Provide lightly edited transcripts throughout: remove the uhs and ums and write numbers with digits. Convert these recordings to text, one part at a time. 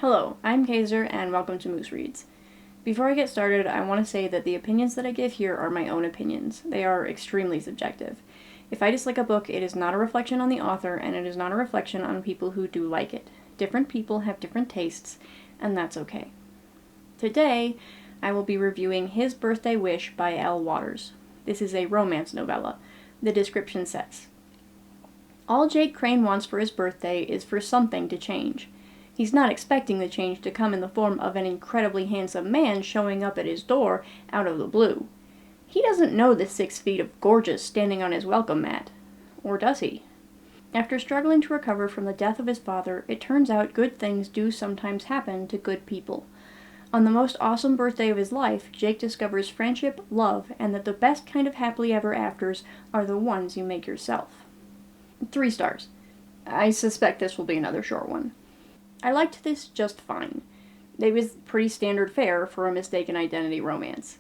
Hello, I'm Kaiser, and welcome to Moose Reads. Before I get started, I want to say that the opinions that I give here are my own opinions. They are extremely subjective. If I dislike a book, it is not a reflection on the author, and it is not a reflection on people who do like it. Different people have different tastes, and that's okay. Today, I will be reviewing His Birthday Wish by Elle Waters. This is a romance novella. The description says, "All Jake Crane wants for his birthday is for something to change. He's not expecting the change to come in the form of an incredibly handsome man showing up at his door out of the blue. He doesn't know the 6 feet of gorgeous standing on his welcome mat. Or does he? After struggling to recover from the death of his father, it turns out good things do sometimes happen to good people. On the most awesome birthday of his life, Jake discovers friendship, love, and that the best kind of happily ever afters are the ones you make yourself." 3 stars. I suspect this will be another short one. I liked this just fine. It was pretty standard fare for a mistaken identity romance.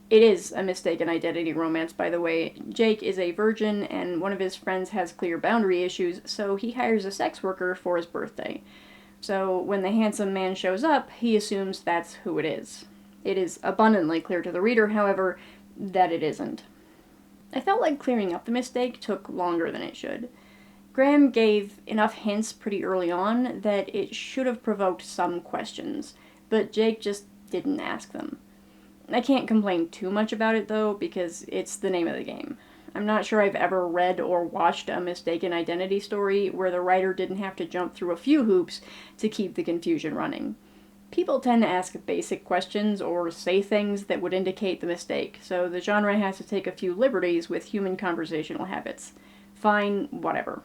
It is a mistaken identity romance, by the way. Jake is a virgin, and one of his friends has clear boundary issues, so he hires a sex worker for his birthday. So when the handsome man shows up, he assumes that's who it is. It is abundantly clear to the reader, however, that it isn't. I felt like clearing up the mistake took longer than it should. Graham gave enough hints pretty early on that it should have provoked some questions, but Jake just didn't ask them. I can't complain too much about it, though, because it's the name of the game. I'm not sure I've ever read or watched a mistaken identity story where the writer didn't have to jump through a few hoops to keep the confusion running. People tend to ask basic questions or say things that would indicate the mistake, so the genre has to take a few liberties with human conversational habits. Fine, whatever.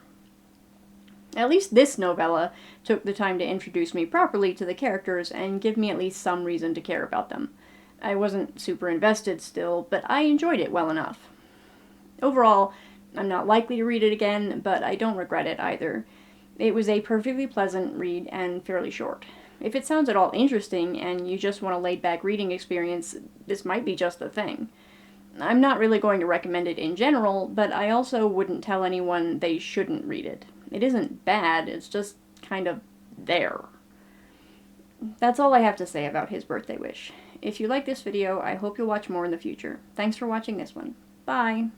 At least this novella took the time to introduce me properly to the characters and give me at least some reason to care about them. I wasn't super invested still, but I enjoyed it well enough. Overall, I'm not likely to read it again, but I don't regret it either. It was a perfectly pleasant read and fairly short. If it sounds at all interesting and you just want a laid-back reading experience, this might be just the thing. I'm not really going to recommend it in general, but I also wouldn't tell anyone they shouldn't read it. It isn't bad, it's just kind of there. That's all I have to say about His Birthday Wish. If you like this video, I hope you'll watch more in the future. Thanks for watching this one. Bye!